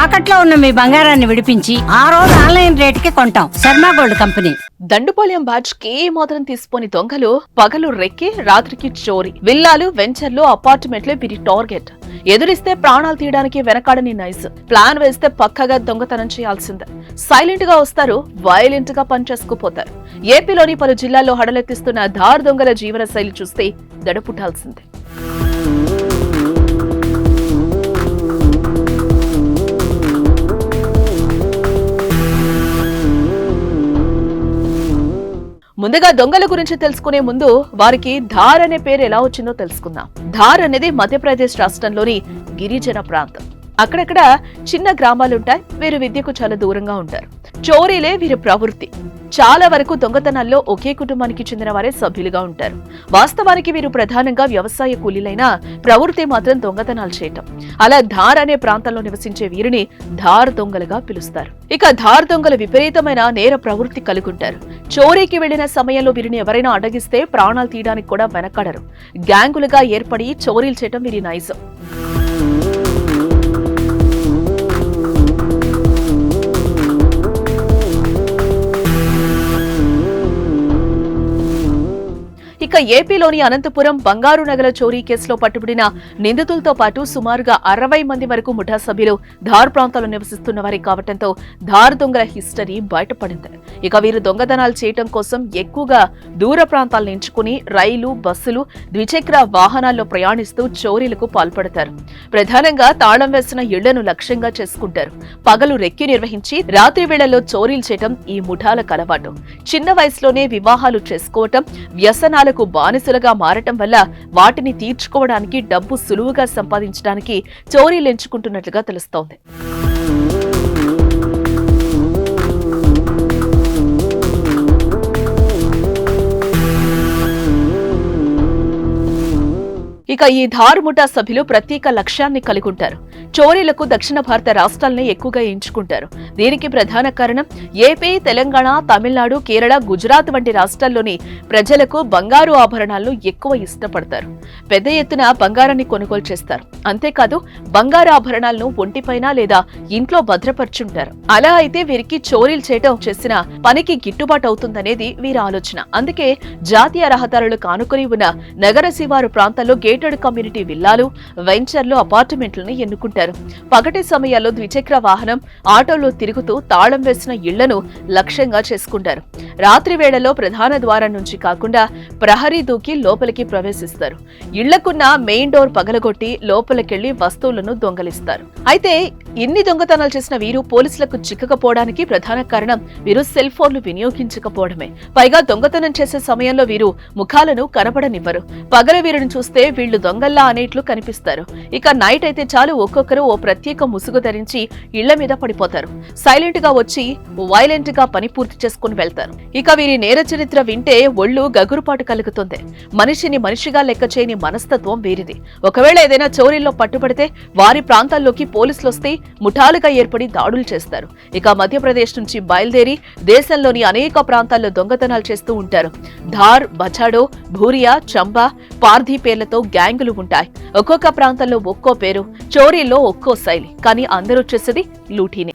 తాకట్లో ఉన్న మీ బంగారాన్ని విడిపించి ఆ రోజు ఆన్లైన్ రేటుకి కొంటాం. Sharma gold company. Dandupalem batch కి మాత్రం తీసిపోని దొంగలు పగలు రెక్కి రాత్రికి చోరీ. విల్లాలు, వెంచర్లు, అపార్ట్మెంట్లే వీరి టార్గెట్. ఎదురిస్తే ప్రాణాలు తీయడానికి వెనకాడని నైస్. ప్లాన్ వేస్తే పక్కగా దొంగతనం చేయాల్సిందే. సైలెంట్ గా వస్తారు, వైలెంట్ గా పనిచేసుకుపోతారు. ఏపీలోని పలు జిల్లాల్లో హడలెత్తిస్తున్న ధార్ దొంగల జీవన శైలి చూస్తే దడపుట్టాల్సిందే. ముందుగా దొంగల గురించి తెలుసుకునే ముందు వారికి ధార్ అనే పేరు ఎలా వచ్చిందో తెలుసుకుందాం. ధార్ అనేది మధ్యప్రదేశ్ రాష్ట్రంలోని గిరిజన ప్రాంతం. అక్కడక్కడ చిన్న గ్రామాలుంటాయి. వీరు విద్యకు చాలా దూరంగా ఉంటారు. చోరీలే వీరి ప్రవృత్తి. చాలా వరకు దొంగతనాల్లో ఒకే కుటుంబానికి చెందిన వారే సభ్యులుగా ఉంటారు. వాస్తవానికి వీరు ప్రధానంగా వ్యవసాయ కూలీలైనా ప్రవృత్తి మాత్రం దొంగతనాలు చేయటం. అలా ధార్ అనే ప్రాంతంలో నివసించే వీరిని ధార్ దొంగలుగా పిలుస్తారు. ఇక ధార్ దొంగలు విపరీతమైన నేర ప్రవృత్తి కలుగుంటారు. చోరీకి వెళ్లిన సమయంలో వీరిని ఎవరైనా అడ్డగిస్తే ప్రాణాలు తీయడానికి కూడా వెనకడరు. గ్యాంగులుగా ఏర్పడి చోరీలు చేయటం వీరి నైజం. ఇక ఏపీలోని అనంతపురం బంగారు నగల చోరీ కేసులో పట్టుబడిన నిందితులతో పాటు సుమారుగా 60 మంది వరకు ముఠా సభ్యులు ధార్ ప్రాంతాల్లో నివసిస్తున్న వారి కావటంతో ధార్ దొంగల హిస్టరీ బయటపడింది. ఇక వీరు దొంగతనాలు చేయటం కోసం ఎక్కువగా దూర ప్రాంతాలను ఎంచుకుని రైలు, బస్సులు, ద్విచక్ర వాహనాల్లో ప్రయాణిస్తూ చోరీలకు పాల్పడతారు. ప్రధానంగా తాళం వేసిన ఇళ్లను లక్ష్యంగా చేసుకుంటారు. పగలు రెక్కి నిర్వహించి రాత్రి వేళల్లో చోరీలు చేయటం ఈ ముఠాలకు అలవాటు. చిన్న వయసులోనే వివాహాలు చేసుకోవటం, వ్యసనాలకు బానిసలుగా మారటం వల్ల వాటిని తీర్చుకోవడానికి డబ్బు సులువుగా సంపాదించడానికి చోరీలు ఎంచుకుంటున్నట్లుగా తెలుస్తోంది. ఇక ఈ ధార్ ముఠా సభ్యులు ప్రత్యేక లక్ష్యాన్ని కలిగి ఉంటారు. చోరీలకు దక్షిణ భారత రాష్ట్రాలనే ఎక్కువగా ఎంచుకుంటారు. దీనికి ప్రధాన కారణం ఏపీ, తెలంగాణ, తమిళనాడు, కేరళ, గుజరాత్ వంటి రాష్ట్రాల్లోని ప్రజలకు బంగారు ఆభరణాలను ఎక్కువ ఇష్టపడతారు. పెద్ద ఎత్తున బంగారాన్ని కొనుగోలు చేస్తారు. అంతేకాదు బంగారు ఆభరణాలను ఒంటిపైన లేదా ఇంట్లో భద్రపరుచుంటారు. అలా అయితే వీరికి చోరీలు చేయటం చేసిన పనికి గిట్టుబాటు అవుతుందనేది వీరి ఆలోచన. అందుకే జాతీయ రహదారులు కానుకొని ఉన్న నగర శివారు ప్రాంతాల్లో గేటెడ్ కమ్యూనిటీ విల్లాలు, వెంచర్లు, అపార్ట్మెంట్లను ఎన్నుకుంటారు. పగటి సమయాల్లో ద్విచక్ర వాహనం, ఆటోలో తిరుగుతూ తాళం వేసిన ఇళ్లను లక్ష్యంగా చేసుకుంటారు. రాత్రి వేళలో ప్రధాన ద్వారం నుంచి కాకుండా ప్రహరీ దూకి లోపలికి ప్రవేశిస్తారు. ఇళ్లకున్న మెయిన్ డోర్ పగలగొట్టి లోపలికెళ్లి వస్తువులను దొంగలిస్తారు. అయితే ఇన్ని దొంగతనాలు చేసిన వీరు పోలీసులకు చిక్కకపోవడానికి ప్రధాన కారణం వీరు సెల్ ఫోన్లు వినియోగించకపోవడమే. పైగా దొంగతనం చేసే సమయంలో వీరు ముఖాలను కనబడనివ్వరు. పగల వీరిని చూస్తే వీళ్లు దొంగల్లా అనేట్లు కనిపిస్తారు. ఇక నైట్ అయితే చాలు ఒక్కొక్కరు ఓ ప్రత్యేక ముసుగు ధరించి ఇళ్ల మీద పడిపోతారు. సైలెంట్ గా వచ్చి వైలెంట్ గా పని పూర్తి చేసుకుని వెళ్తారు. ఇక వీరి నేర చరిత్ర వింటే ఒళ్ళు గగురుపాటు కలుగుతుంది. మనిషిని మనిషిగా లెక్క చేయని మనస్తత్వం వీరిది. ఒకవేళ ఏదైనా చోరీల్లో పట్టుబడితే వారి ప్రాంతాల్లోకి పోలీసులు వస్తే ముఠాలుగా ఏర్పడి దాడులు చేస్తారు. ఇక మధ్యప్రదేశ్ నుంచి బయలుదేరి దేశంలోని అనేక ప్రాంతాల్లో దొంగతనాలు చేస్తూ ఉంటారు. ధార్, బచాడో, భూరియా, చంబా, పార్థీ పేర్లతో గ్యాంగులు ఉంటాయి. ఒక్కొక్క ప్రాంతంలో ఒక్కో పేరు, చోరీల్లో ఒక్కో శైలి. కానీ అందరూ చేసేది లూటీనే.